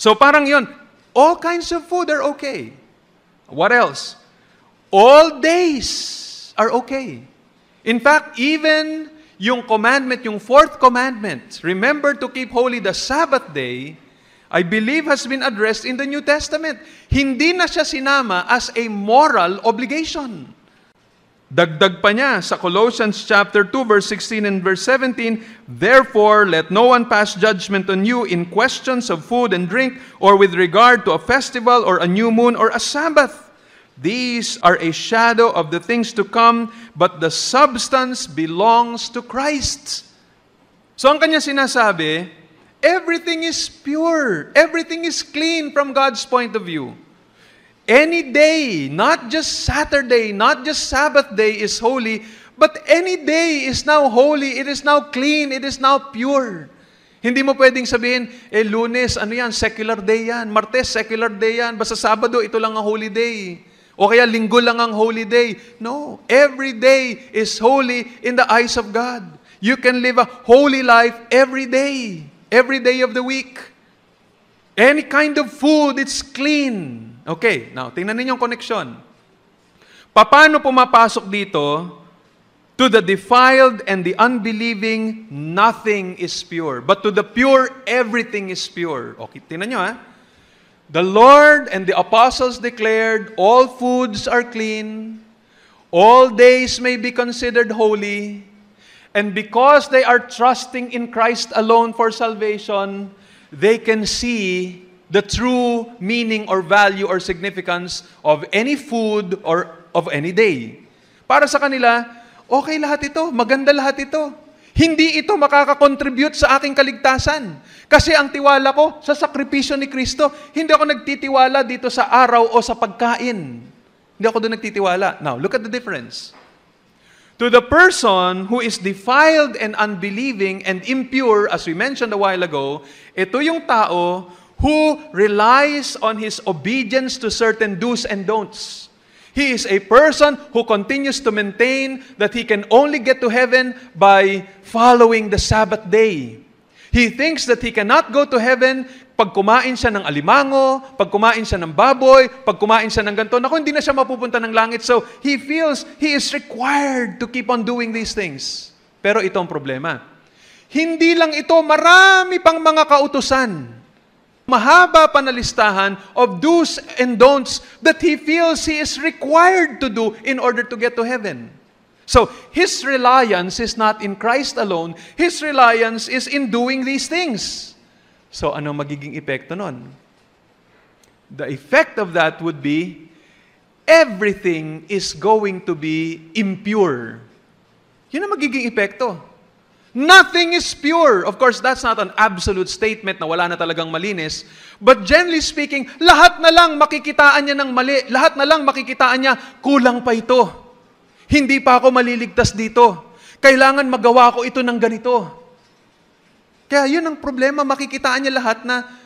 So parang yun, all kinds of food are okay. What else? All days are okay. In fact, even yung commandment, yung fourth commandment, remember to keep holy the Sabbath day, I believe has been addressed in the New Testament. Hindi na siya sinama as a moral obligation. Dagdag pa niya sa Colossians chapter 2, verse 16 and verse 17, "Therefore, let no one pass judgment on you in questions of food and drink, or with regard to a festival, or a new moon, or a Sabbath. These are a shadow of the things to come, but the substance belongs to Christ." So ang kanya sinasabi, everything is pure, everything is clean from God's point of view. Any day, not just Saturday, not just Sabbath day is holy, but any day is now holy, it is now clean, it is now pure. Hindi mo pwedeng sabihin, Lunes, ano yan, secular day yan, Martes, secular day yan, basta Sabado, ito lang ang holy day. O kaya Linggo lang ang holy day. No, every day is holy in the eyes of God. You can live a holy life every day of the week. Any kind of food, it's clean. Okay, now, tingnan ninyo yung connection. Paano pumapasok dito? To the defiled and the unbelieving, nothing is pure. But to the pure, everything is pure. Okay, tingnan nyo ha. The Lord and the apostles declared, all foods are clean, all days may be considered holy, and because they are trusting in Christ alone for salvation, they can see the true meaning or value or significance of any food or of any day. Para sa kanila, okay lahat ito, maganda lahat ito. Hindi ito makakakontribute sa aking kaligtasan. Kasi ang tiwala ko sa sakripisyo ni Kristo, hindi ako nagtitiwala dito sa araw o sa pagkain. Hindi ako doon nagtitiwala. Now, look at the difference. To the person who is defiled and unbelieving and impure, as we mentioned a while ago, ito yung tao who relies on his obedience to certain do's and don'ts. He is a person who continues to maintain that he can only get to heaven by following the Sabbath day. He thinks that he cannot go to heaven pag kumain siya ng alimango, pag kumain siya ng baboy, pag kumain siya ng ganito. Naku, hindi na siya mapupunta ng langit. So, he feels he is required to keep on doing these things. Pero ito ang problema. Hindi lang ito, marami pang mga kautusan. Mahaba pa na listahan of do's and don'ts that he feels he is required to do in order to get to heaven. So, his reliance is not in Christ alone. His reliance is in doing these things. So, ano magiging epekto nun? The effect of that would be, everything is going to be impure. Yun ang magiging epekto. Nothing is pure. Of course, that's not an absolute statement na wala na talagang malinis. But generally speaking, lahat na lang makikitaan niya ng mali. Lahat na lang makikitaan niya, kulang pa ito. Hindi pa ako maliligtas dito. Kailangan magawa ko ito ng ganito. Kaya yun ang problema, makikitaan niya lahat na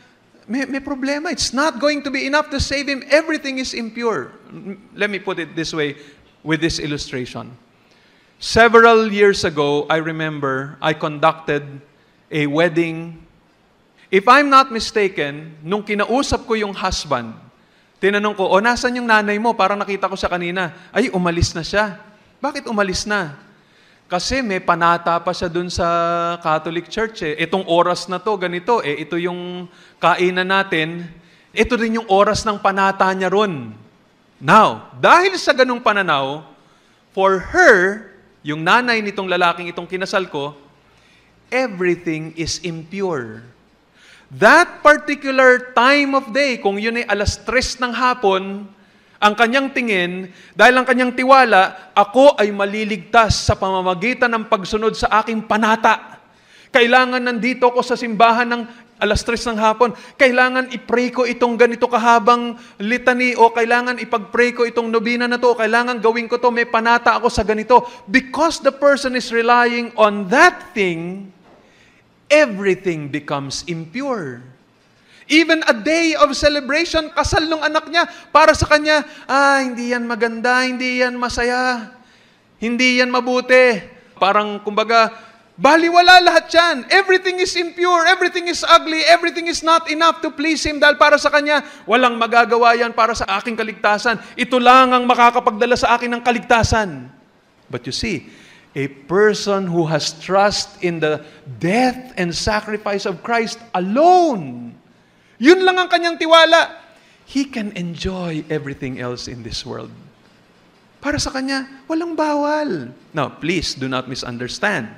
may problema. It's not going to be enough to save him. Everything is impure. Let me put it this way with this illustration. Several years ago, I remember, I conducted a wedding. If I'm not mistaken, nung kinausap ko yung husband, tinanong ko, nasan yung nanay mo? Parang nakita ko siya kanina. Ay, umalis na siya. Bakit umalis na? Kasi may panata pa siya dun sa Catholic Church. Itong oras na to, ganito. Ito yung kainan natin. Ito rin yung oras ng panata niya ron. Now, dahil sa ganung pananaw, for her, yung nanay nitong lalaking itong kinasal ko, everything is impure. That particular time of day, kung yun ay 3:00 ng hapon, ang kanyang tingin, dahil ang kanyang tiwala, ako ay maliligtas sa pamamagitan ng pagsunod sa aking panata. Kailangan nandito ko sa simbahan ng 3:00 ng hapon. Kailangan i-pray ko itong ganito kahabang litany o kailangan ipag-pray ko itong nobina na to. Kailangan gawin ko to, may panata ako sa ganito. Because the person is relying on that thing, everything becomes impure. Even a day of celebration, kasal ng anak niya, para sa kanya, hindi yan maganda, hindi yan masaya, hindi yan mabuti. Parang, kumbaga, Baliwala lahat yan. Everything is impure, everything is ugly, everything is not enough to please Him dahil para sa Kanya, walang magagawa yan para sa aking kaligtasan. Ito lang ang makakapagdala sa akin ng kaligtasan. But you see, a person who has trust in the death and sacrifice of Christ alone, yun lang ang kanyang tiwala, he can enjoy everything else in this world. Para sa kanya, walang bawal. Now, please do not misunderstand.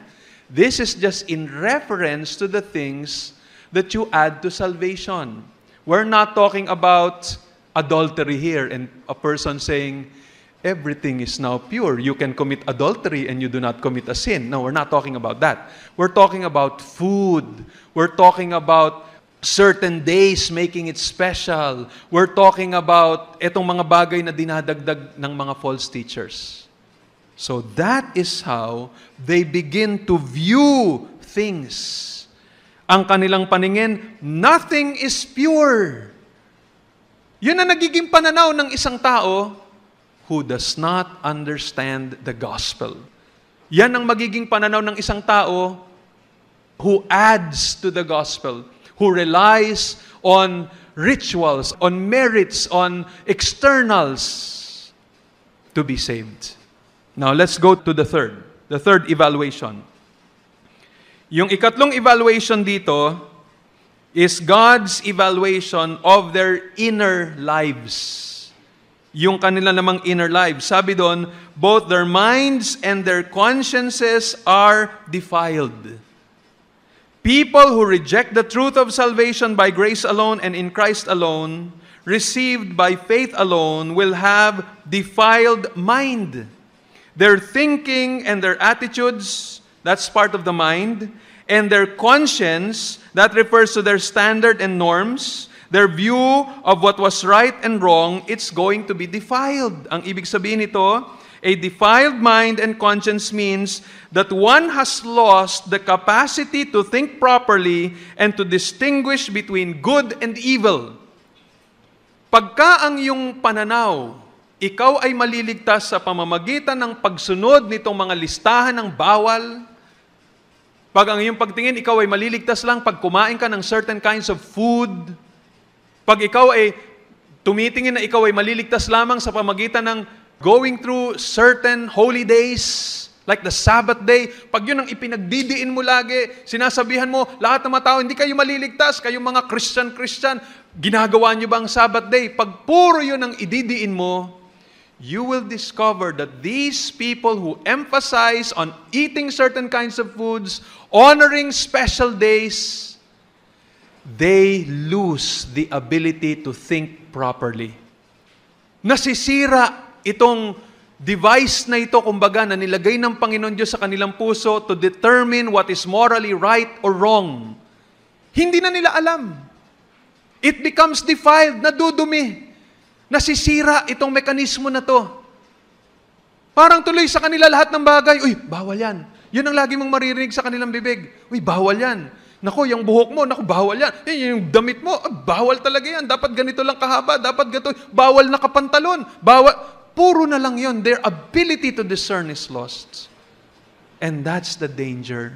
This is just in reference to the things that you add to salvation. We're not talking about adultery here and a person saying, everything is now pure. You can commit adultery and you do not commit a sin. No, we're not talking about that. We're talking about food. We're talking about certain days making it special. We're talking about etong mga bagay na dinadagdag ng mga false teachers. So that is how they begin to view things. Ang kanilang paningin, nothing is pure. Yun ang nagiging pananaw ng isang tao who does not understand the gospel. Yan ang magiging pananaw ng isang tao who adds to the gospel, who relies on rituals, on merits, on externals to be saved. Now, let's go to the third evaluation. Yung ikatlong evaluation dito is God's evaluation of their inner lives. Yung kanila namang inner lives. Sabi doon, both their minds and their consciences are defiled. People who reject the truth of salvation by grace alone and in Christ alone, received by faith alone, will have defiled mind. Their thinking and their attitudes, that's part of the mind, and their conscience, that refers to their standard and norms, their view of what was right and wrong, it's going to be defiled. Ang ibig sabihin nito, a defiled mind and conscience means that one has lost the capacity to think properly and to distinguish between good and evil. Pagka ang iyong pananaw, ikaw ay maliligtas sa pamamagitan ng pagsunod nitong mga listahan ng bawal. Pag ang iyong pagtingin, ikaw ay maliligtas lang pag kumain ka ng certain kinds of food. Pag ikaw ay tumitingin na ikaw ay maliligtas lamang sa pamamagitan ng going through certain holy days, like the Sabbath day, pag yun ang ipinagdidiin mo lagi, sinasabihan mo, lahat ng mga tao, hindi kayo maliligtas, kayong mga Christian, ginagawa nyo ba ang Sabbath day? Pag puro yun ang ididiin mo, you will discover that these people who emphasize on eating certain kinds of foods, honoring special days, they lose the ability to think properly. Nasisira itong device na ito, kumbaga, na nilagay ng Panginoon Diyos sa kanilang puso to determine what is morally right or wrong. Hindi na nila alam. It becomes defiled, nadudumi. Nasisira itong mekanismo na to. Parang tuloy sa kanila lahat ng bagay, uy, bawal yan. Yun ang lagi mong maririnig sa kanilang bibig. Uy, bawal yan. Naku, yung buhok mo, naku, bawal yan. Yung damit mo, bawal talaga yan. Dapat ganito lang kahaba, dapat ganito. Bawal na kapantalon. Bawal. Puro na lang yun. Their ability to discern is lost. And that's the danger.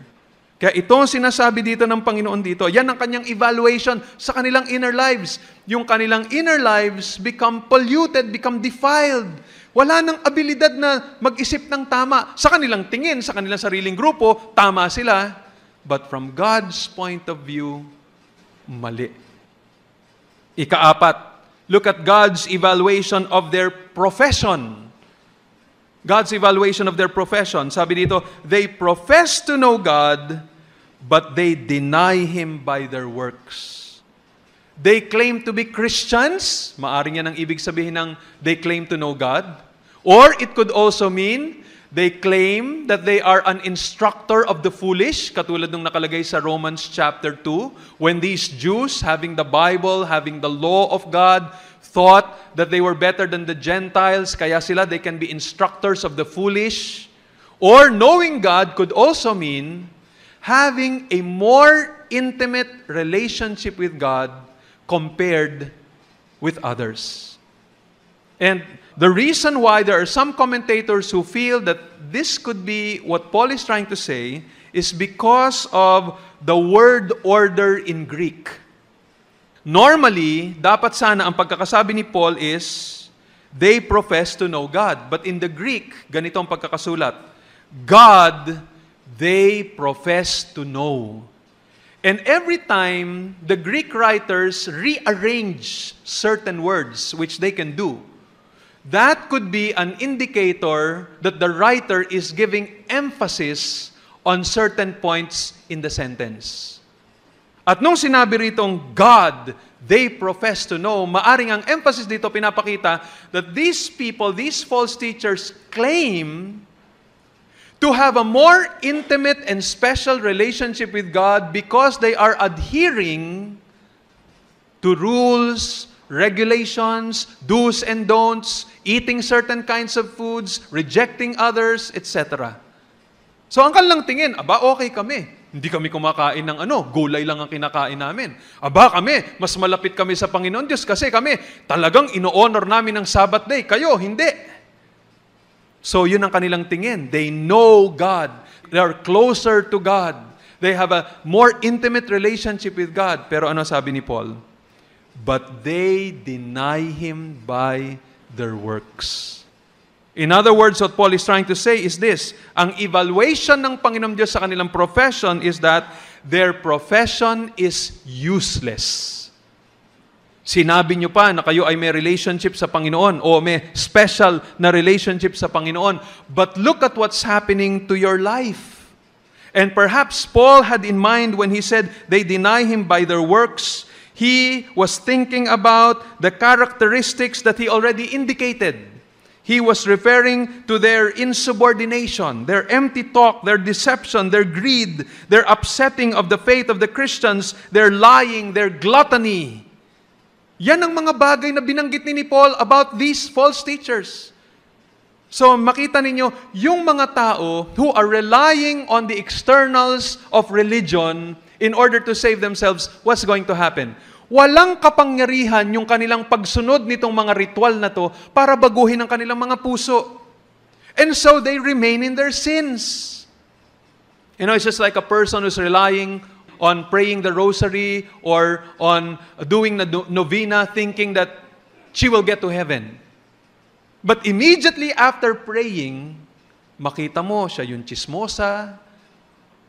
Kaya ito ang sinasabi dito ng Panginoon dito. Yan ang kanyang evaluation sa kanilang inner lives. Yung kanilang inner lives become polluted, become defiled. Wala nang abilidad na mag-isip ng tama. Sa kanilang tingin, sa kanilang sariling grupo, tama sila. But from God's point of view, mali. Ikaapat, look at God's evaluation of their profession. God's evaluation of their profession. Sabi dito, they profess to know God, but they deny Him by their works. They claim to be Christians. Maaring yan ang ibig sabihin ng they claim to know God. Or it could also mean they claim that they are an instructor of the foolish, katulad ng nakalagay sa Romans chapter 2, when these Jews, having the Bible, having the law of God, thought that they were better than the Gentiles, kaya sila, they can be instructors of the foolish. Or knowing God could also mean having a more intimate relationship with God compared with others. And the reason why there are some commentators who feel that this could be what Paul is trying to say is because of the word order in Greek. Normally, dapat sana ang pagkakasabi ni Paul is, they profess to know God. But in the Greek, ganito ang pagkakasulat, God, they profess to know. And every time the Greek writers rearrange certain words, which they can do, that could be an indicator that the writer is giving emphasis on certain points in the sentence. At nung sinabi ritong God, they profess to know, maaring ang emphasis dito pinapakita that these people, these false teachers, claim to have a more intimate and special relationship with God because they are adhering to rules, regulations, do's and don'ts, eating certain kinds of foods, rejecting others, etc. So ang kanilang tingin, aba okay kami. Hindi kami kumakain ng gulay lang ang kinakain namin. Aba kami, mas malapit kami sa Panginoon Diyos kasi kami talagang ino-honor namin ang Sabbath day. Kayo, hindi. So yun ang kanilang tingin. They know God. They are closer to God. They have a more intimate relationship with God. Pero ano sabi ni Paul? But they deny Him by their works. In other words, what Paul is trying to say is this. Ang evaluation ng Panginoon Diyos sa kanilang profession is that their profession is useless. Sinabi nyo pa na kayo ay may relationship sa Panginoon o may special na relationship sa Panginoon. But look at what's happening to your life. And perhaps Paul had in mind when he said they deny Him by their works, he was thinking about the characteristics that he already indicated. He was referring to their insubordination, their empty talk, their deception, their greed, their upsetting of the faith of the Christians, their lying, their gluttony. Yan ang mga bagay na binanggit ni Paul about these false teachers. So makita ninyo, yung mga tao who are relying on the externals of religion in order to save themselves, what's going to happen? Walang kapangyarihan yung kanilang pagsunod nitong mga ritual na to para baguhin ang kanilang mga puso. And so they remain in their sins. You know, it's just like a person who's relying on praying the rosary or on doing the novena thinking that she will get to heaven. But immediately after praying, makita mo siya yung chismosa,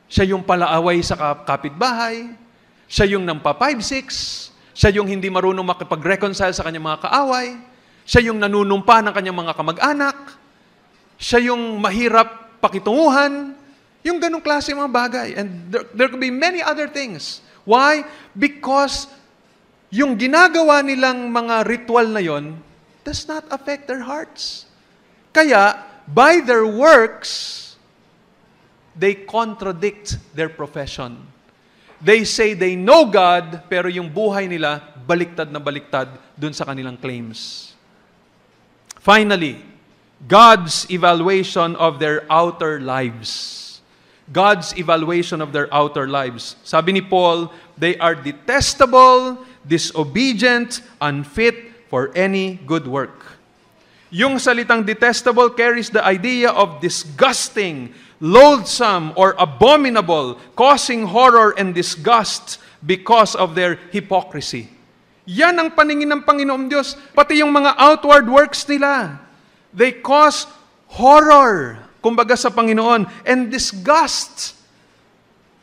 siya yung palaaway sa kapitbahay, siya yung nampa 5-6, siya yung hindi marunong makipag-reconcile sa kanyang mga kaaway, siya yung nanunumpa ng kanyang mga kamag-anak, siya yung mahirap pakitunguhan, yung ganong klase mga bagay. And there could be many other things. Why? Because yung ginagawa nilang mga ritual na yon does not affect their hearts. Kaya, by their works, they contradict their profession. They say they know God, pero yung buhay nila, baliktad na baliktad dun sa kanilang claims. Finally, God's evaluation of their outer lives. God's evaluation of their outer lives. Sabi ni Paul, they are detestable, disobedient, unfit for any good work. Yung salitang detestable carries the idea of disgusting, loathsome, or abominable, causing horror and disgust because of their hypocrisy. Yan ang paningin ng Panginoon Diyos. Pati yung mga outward works nila. They cause horror, kumbaga sa Panginoon, and disgust.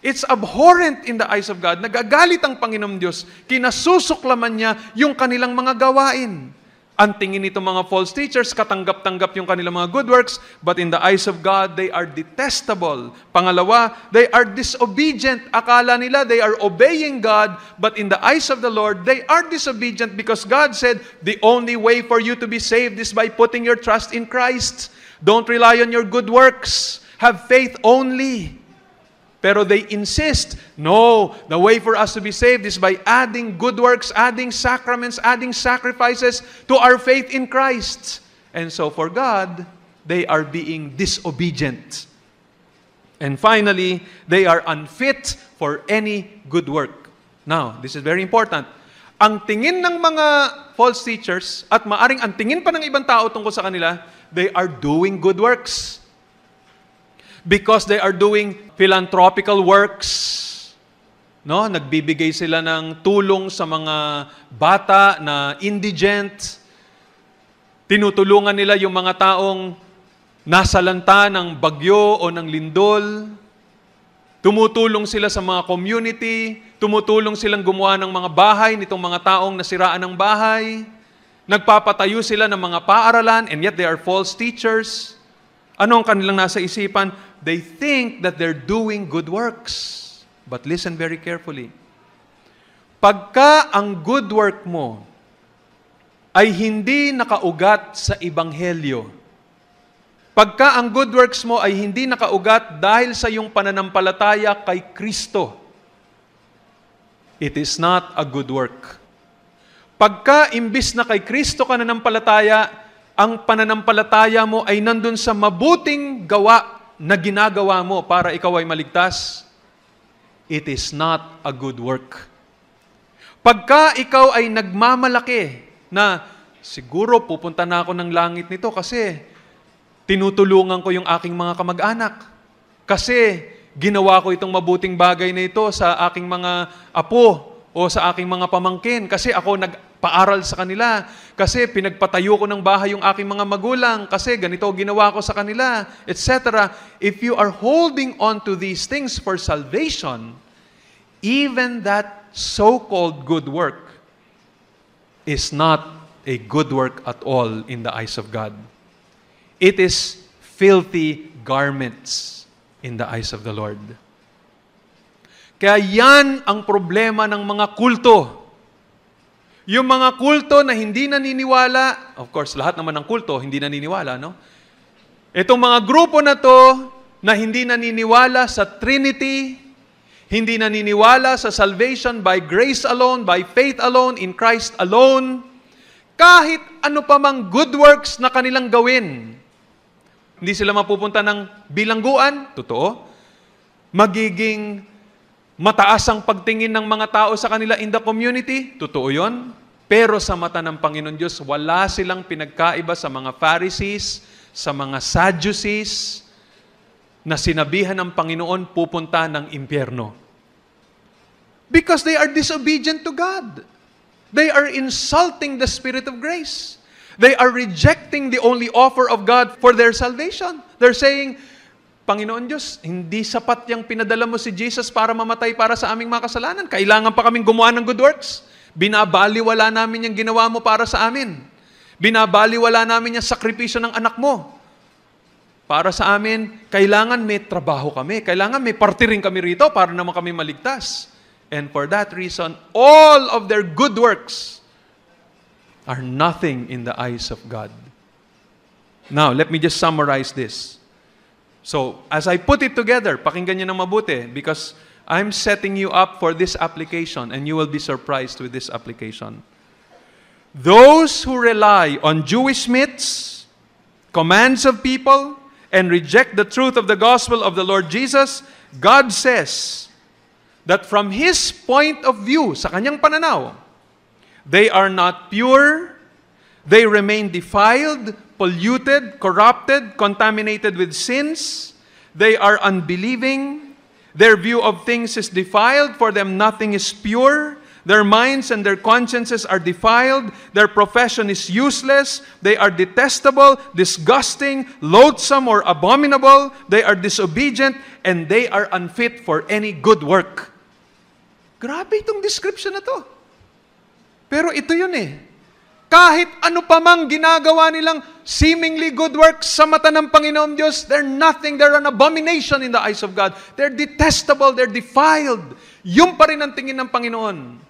It's abhorrent in the eyes of God. Nagagalit ang Panginoon Diyos. Kinasusuklaman niya yung kanilang mga gawain. Ang tingin nito mga false teachers, katanggap-tanggap yung kanilang mga good works, but in the eyes of God, they are detestable. Pangalawa, they are disobedient. Akala nila they are obeying God, but in the eyes of the Lord, they are disobedient because God said, the only way for you to be saved is by putting your trust in Christ. Don't rely on your good works. Have faith only. Pero they insist, no, the way for us to be saved is by adding good works, adding sacraments, adding sacrifices to our faith in Christ. And so for God, they are being disobedient. And finally, they are unfit for any good work. Now, this is very important. Ang tingin ng mga false teachers, at maaring ang tingin pa ng ibang tao tungkol sa kanila, they are doing good works. because they are doing philanthropical works. No, nagbibigay sila ng tulong sa mga bata na indigent. Tinutulungan nila yung mga taong nasalanta ng bagyo o ng lindol. Tumutulong sila sa mga community, tumutulong silang gumawa ng mga bahay nitong mga taong nasiraan ng bahay. Nagpapatayo sila ng mga paaralan, and yet they are false teachers. Ano ang kanilang nasa isipan? They think that they're doing good works. But listen very carefully. Pagka ang good work mo ay hindi nakaugat sa Ebanghelyo, pagka ang good works mo ay hindi nakaugat dahil sa iyong pananampalataya kay Kristo, it is not a good work. Pagka imbis na kay Kristo ka nanampalataya, ang pananampalataya mo ay nandun sa mabuting gawa na ginagawa mo para ikaw ay maligtas, it is not a good work. Pagka ikaw ay nagmamalaki na siguro pupunta na ako ng langit nito kasi tinutulungan ko yung aking mga kamag-anak. Kasi ginawa ko itong mabuting bagay na ito sa aking mga apo o sa aking mga pamangkin. Kasi ako nagpaaral sa kanila. Kasi pinagpatayo ko ng bahay yung aking mga magulang. Kasi ganito ginawa ko sa kanila, etc. If you are holding on to these things for salvation, even that so-called good work is not a good work at all in the eyes of God. It is filthy garments in the eyes of the Lord. Kaya yan ang problema ng mga kulto. Yung mga kulto na hindi naniniwala, of course, lahat naman ng kulto hindi naniniwala, no? Itong mga grupo na to na hindi naniniwala sa Trinity, hindi naniniwala sa salvation by grace alone, by faith alone, in Christ alone, kahit ano pa mang good works na kanilang gawin, hindi sila mapupunta ng bilangguan, totoo. Magiging mataas ang pagtingin ng mga tao sa kanila in the community, totoo yon. Pero sa mata ng Panginoon Diyos, wala silang pinagkaiba sa mga Pharisees, sa mga Sadducees, na sinabihan ng Panginoon pupunta ng impyerno. Because they are disobedient to God. They are insulting the Spirit of grace. They are rejecting the only offer of God for their salvation. They're saying, Panginoon Diyos, hindi sapat yung pinadala mo si Jesus para mamatay para sa aming mga kasalanan. Kailangan pa kaming gumawa ng good works. Binabaliwala namin yung ginawa mo para sa amin. Binabaliwala namin yung sakripisyo ng anak mo. Para sa amin, kailangan may trabaho kami. Kailangan may parte rin kami rito para naman kami maligtas. And for that reason, all of their good works are nothing in the eyes of God. Now, let me just summarize this. So, as I put it together, pakinggan niyo ng mabuti because I'm setting you up for this application and you will be surprised with this application. Those who rely on Jewish myths, commands of people, and reject the truth of the gospel of the Lord Jesus, God says that from His point of view, sa kanyang pananaw, they are not pure, they remain defiled, polluted, corrupted, contaminated with sins, they are unbelieving, their view of things is defiled, for them nothing is pure, their minds and their consciences are defiled, their profession is useless, they are detestable, disgusting, loathsome, or abominable, they are disobedient, and they are unfit for any good work. Grabe itong description na to. Pero ito yun eh. Kahit ano pa mang ginagawa nilang seemingly good works sa mata ng Panginoon Diyos, they're nothing, they're an abomination in the eyes of God. They're detestable, they're defiled. Yung pa rin ang tingin ng Panginoon.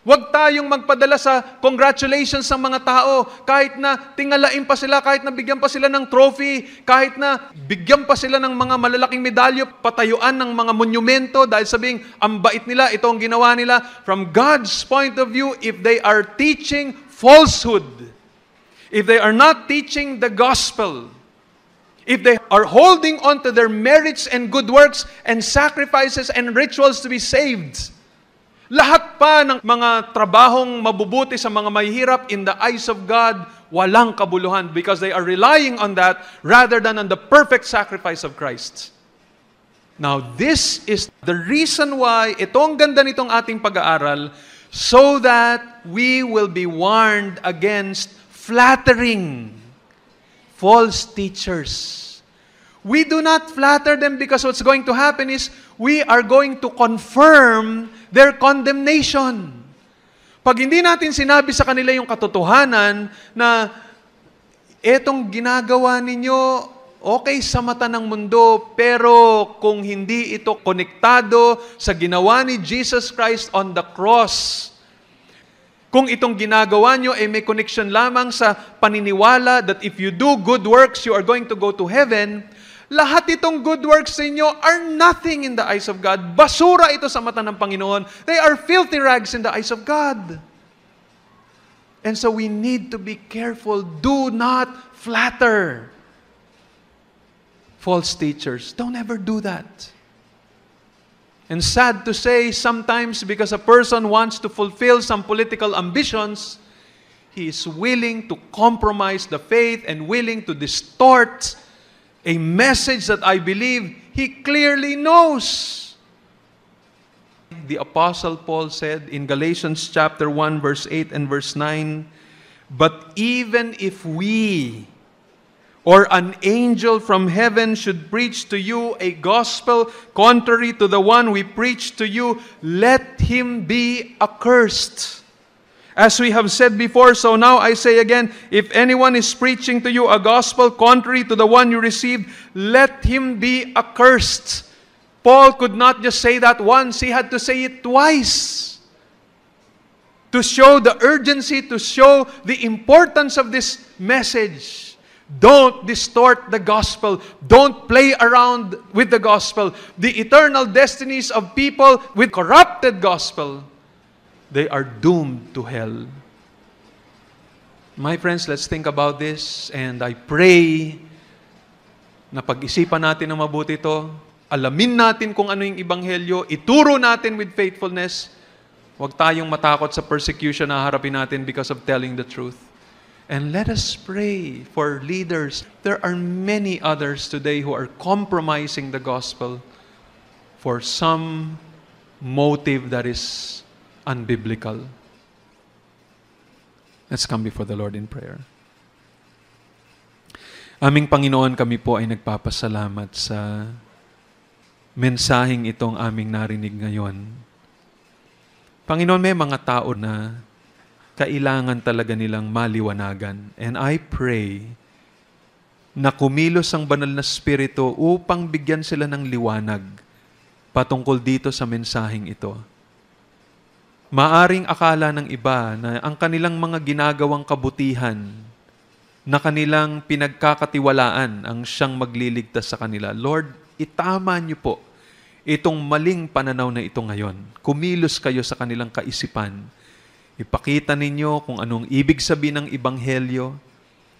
Huwag tayong magpadala sa congratulations ng mga tao kahit na tingalain pa sila, kahit na bigyan pa sila ng trophy, kahit na bigyan pa sila ng mga malalaking medalyo, patayuan ng mga monumento dahil sabing ang bait nila, ito ang ginawa nila. From God's point of view, if they are teaching falsehood, if they are not teaching the gospel, if they are holding on to their merits and good works and sacrifices and rituals to be saved, lahat pa ng mga trabahong mabubuti sa mga mahihirap in the eyes of God, walang kabuluhan because they are relying on that rather than on the perfect sacrifice of Christ. Now, this is the reason why itong ganda nitong ating pag-aaral, so that we will be warned against flattering false teachers. We do not flatter them because what's going to happen is we are going to confirm their condemnation. Pag hindi natin sinabi sa kanila yung katotohanan na etong ginagawa ninyo okay sa mata ng mundo, pero kung hindi ito konektado sa ginawa ni Jesus Christ on the cross, kung itong ginagawa nyo ay may connection lamang sa paniniwala that if you do good works, you are going to go to heaven, lahat itong good works sa inyo are nothing in the eyes of God. Basura ito sa mata ng Panginoon. They are filthy rags in the eyes of God. And so we need to be careful. Do not flatter false teachers. Don't ever do that. And sad to say, sometimes because a person wants to fulfill some political ambitions, he is willing to compromise the faith and willing to distort a message that I believe he clearly knows. The Apostle Paul said in Galatians chapter 1, verse 8 and verse 9, "But even if we or an angel from heaven should preach to you a gospel contrary to the one we preach to you, let him be accursed. As we have said before, so now I say again, if anyone is preaching to you a gospel contrary to the one you received, let him be accursed." Paul could not just say that once, he had to say it twice. To show the urgency, to show the importance of this message. Don't distort the gospel. Don't play around with the gospel. The eternal destinies of people with corrupted gospel, they are doomed to hell. My friends, let's think about this, and I pray na pag-isipan natin ng mabuti ito, alamin natin kung ano yung ebanghelyo, ituro natin with faithfulness. Huwag tayong matakot sa persecution na harapin natin because of telling the truth. And let us pray for leaders. There are many others today who are compromising the gospel for some motive that is unbiblical. Let's come before the Lord in prayer. Aming Panginoon, kami po ay nagpapasalamat sa mensaheng itong aming narinig ngayon. Panginoon, may mga tao na kailangan talaga nilang maliwanagan. And I pray na kumilos ang banal na Espiritu upang bigyan sila ng liwanag patungkol dito sa mensaheng ito. Maaring akala ng iba na ang kanilang mga ginagawang kabutihan na kanilang pinagkakatiwalaan ang siyang magliligtas sa kanila. Lord, itama niyo po itong maling pananaw na ito ngayon. Kumilos kayo sa kanilang kaisipan. Ipakita ninyo kung anong ibig sabihin ng Ebanghelyo.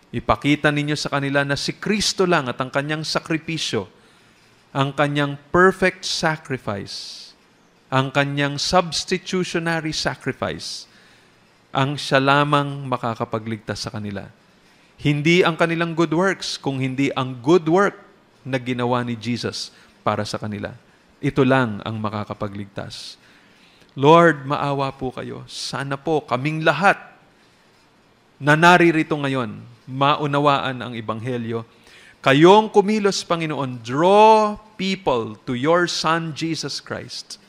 Ipakita ninyo sa kanila na si Kristo lang at ang kanyang sakripisyo, ang kanyang perfect sacrifice, ang kanyang substitutionary sacrifice, ang siya lamang makakapagligtas sa kanila. Hindi ang kanilang good works, kung hindi ang good work na ginawa ni Jesus para sa kanila. Ito lang ang makakapagligtas. Lord, maawa po kayo. Sana po kaming lahat na naririto ngayon, maunawaan ang Ebanghelyo. Kayong kumilos, Panginoon, draw people to your Son, Jesus Christ.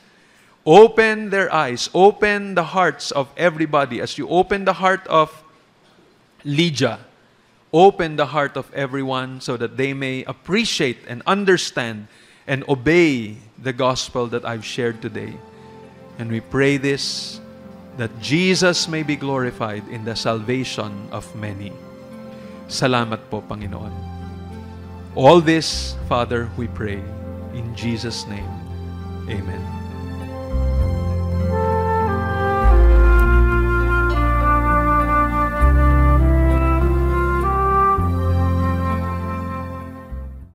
Open their eyes, open the hearts of everybody as you open the heart of Lydia. Open the heart of everyone so that they may appreciate and understand and obey the gospel that I've shared today. And we pray this, that Jesus may be glorified in the salvation of many. Salamat po, Panginoon. All this, Father, we pray in Jesus' name. Amen.